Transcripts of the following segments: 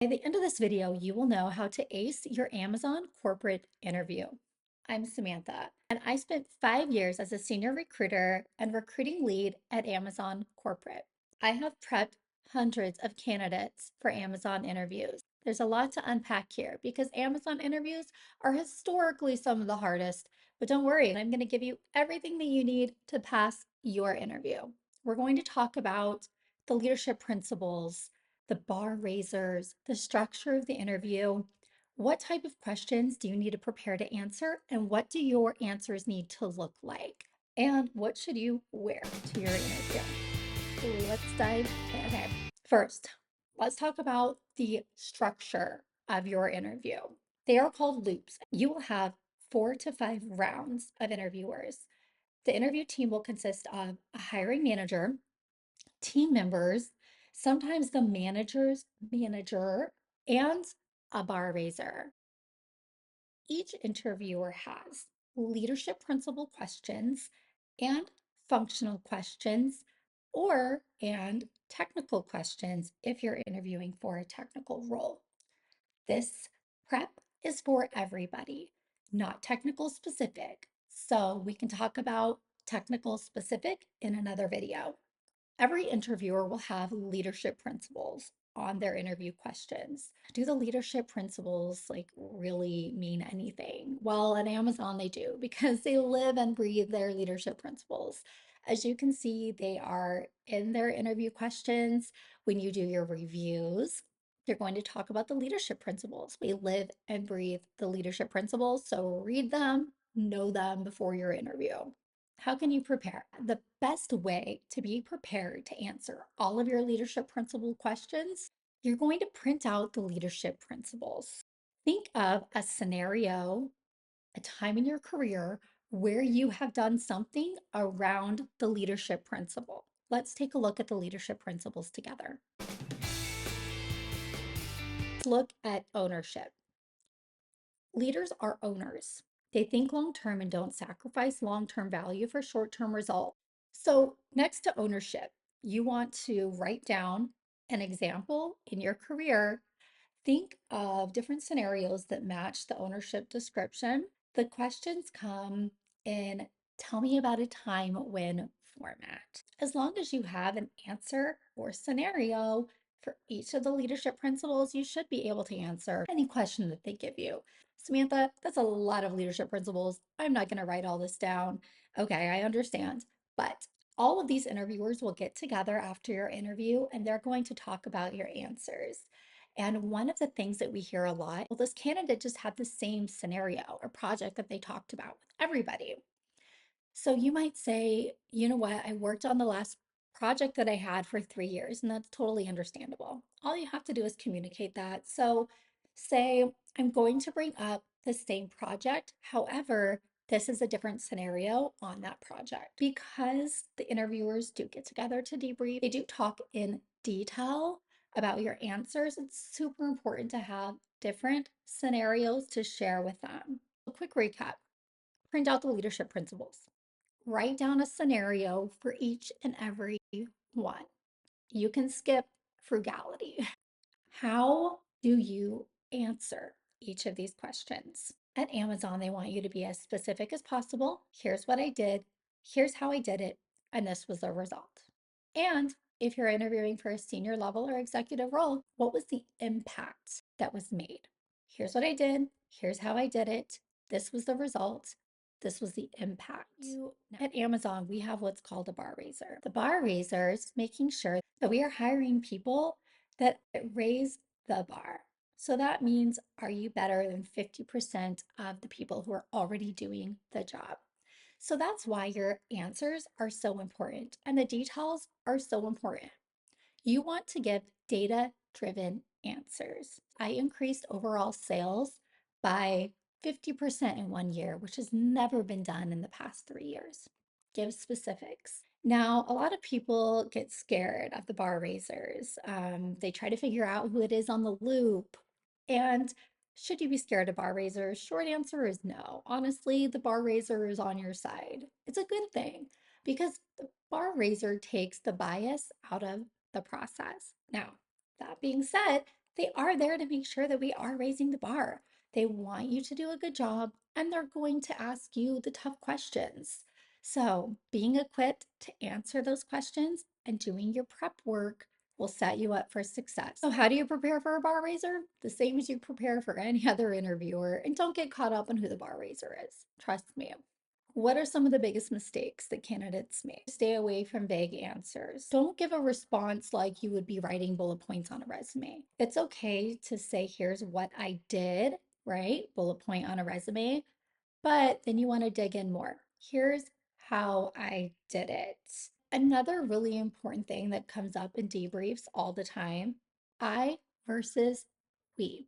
By the end of this video, you will know how to ace your Amazon corporate interview. I'm Samantha, and I spent 5 years as a senior recruiter and recruiting lead at Amazon Corporate. I have prepped hundreds of candidates for Amazon interviews. There's a lot to unpack here because Amazon interviews are historically some of the hardest, but don't worry, I'm going to give you everything that you need to pass your interview. We're going to talk about the leadership principles, the bar raisers, the structure of the interview. What type of questions do you need to prepare to answer? And what do your answers need to look like? And what should you wear to your interview? Let's dive in. Okay, first, let's talk about the structure of your interview. They are called loops. You will have 4 to 5 rounds of interviewers. The interview team will consist of a hiring manager, team members, sometimes the manager's manager, and a bar raiser. Each interviewer has leadership principle questions and functional questions and technical questions if you're interviewing for a technical role. This prep is for everybody, not technical specific. So we can talk about technical specific in another video. Every interviewer will have leadership principles on their interview questions. Do the leadership principles really mean anything? Well, at Amazon they do because they live and breathe their leadership principles. As you can see, they are in their interview questions. When you do your reviews, they're going to talk about the leadership principles. We live and breathe the leadership principles, so read them, know them before your interview. How can you prepare? The best way to be prepared to answer all of your leadership principle questions, you're going to print out the leadership principles. Think of a scenario, a time in your career where you have done something around the leadership principle. Let's take a look at the leadership principles together. Let's look at ownership. Leaders are owners. They think long term and don't sacrifice long term value for short term results. So, next to ownership, you want to write down an example in your career. Think of different scenarios that match the ownership description. The questions come in tell me about a time when format. As long as you have an answer or scenario for each of the leadership principles, you should be able to answer any question that they give you. Samantha, that's a lot of leadership principles. I'm not going to write all this down. Okay, I understand. But all of these interviewers will get together after your interview and they're going to talk about your answers. And one of the things that we hear a lot, well, this candidate just had the same scenario or project that they talked about with everybody. So you might say, you know what, I worked on the last project that I had for 3 years, and that's totally understandable. All you have to do is communicate that. So say, I'm going to bring up the same project. However, this is a different scenario on that project. Because the interviewers do get together to debrief, they do talk in detail about your answers. It's super important to have different scenarios to share with them. A quick recap, print out the leadership principles. Write down a scenario for each and every one. You can skip frugality. How do you answer each of these questions? At Amazon, they want you to be as specific as possible. Here's what I did, here's how I did it, and this was the result. And if you're interviewing for a senior level or executive role, what was the impact that was made? Here's what I did, here's how I did it, this was the result, this was the impact. At Amazon, we have what's called a bar raiser. The bar raiser is making sure that we are hiring people that raise the bar. So that means, are you better than 50% of the people who are already doing the job? So that's why your answers are so important and the details are so important. You want to give data-driven answers. I increased overall sales by 50% in 1 year, which has never been done in the past 3 years. Give specifics. Now, a lot of people get scared of the bar raisers. They try to figure out who it is on the loop. And should you be scared of bar raisers? Short answer is no. Honestly, the bar raiser is on your side. It's a good thing because the bar raiser takes the bias out of the process. Now, that being said, They are there to make sure that we are raising the bar. They want you to do a good job and they're going to ask you the tough questions. So, being equipped to answer those questions and doing your prep work will set you up for success. So, how do you prepare for a bar raiser? The same as you prepare for any other interviewer, and don't get caught up on who the bar raiser is. Trust me. What are some of the biggest mistakes that candidates make? Stay away from vague answers. Don't give a response like you would be writing bullet points on a resume. It's okay to say, here's what I did, right? Bullet point on a resume, but then you want to dig in more. Here's how I did it. Another really important thing that comes up in debriefs all the time, I versus we.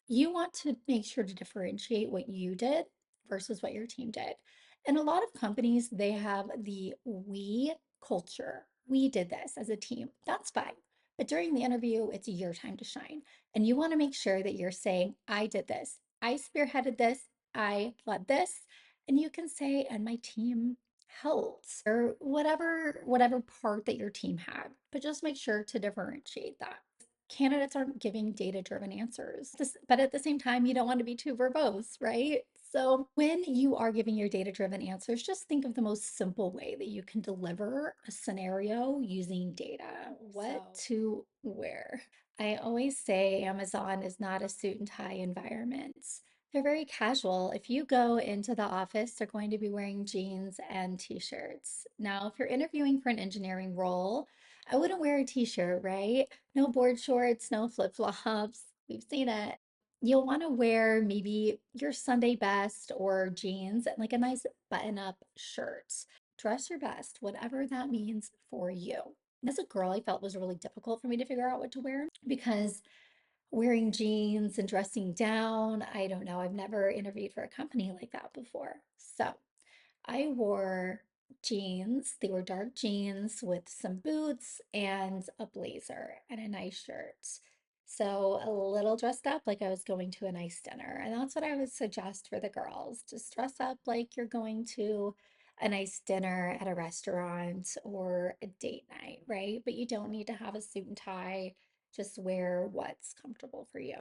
You want to make sure to differentiate what you did versus what your team did. And a lot of companies, they have the we culture. We did this as a team. That's fine. But during the interview, it's your time to shine. And you want to make sure that you're saying, I did this. I spearheaded this. I led this. And you can say, and my team helped, or whatever part that your team had. But just make sure to differentiate that. Candidates aren't giving data-driven answers. But at the same time, you don't want to be too verbose, right? So when you are giving your data-driven answers, just think of the most simple way that you can deliver a scenario using data. What to wear? I always say Amazon is not a suit and tie environment. They're very casual. If you go into the office, they're going to be wearing jeans and t-shirts. Now, if you're interviewing for an engineering role, I wouldn't wear a t-shirt, right? No board shorts, no flip-flops. We've seen it. You'll want to wear maybe your Sunday best or jeans and like a nice button-up shirt. Dress your best, whatever that means for you. As a girl, I felt it was really difficult for me to figure out what to wear because wearing jeans and dressing down, I don't know. I've never interviewed for a company like that before. So I wore jeans. They were dark jeans with some boots and a blazer and a nice shirt. So a little dressed up like I was going to a nice dinner. And that's what I would suggest for the girls. Just dress up like you're going to a nice dinner at a restaurant or a date night, right? But you don't need to have a suit and tie. Just wear what's comfortable for you.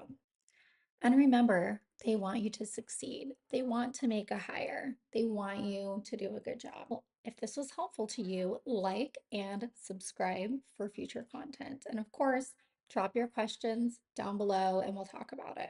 And remember, they want you to succeed. They want to make a hire. They want you to do a good job. Well, if this was helpful to you, like and subscribe for future content. And of course, drop your questions down below and we'll talk about it.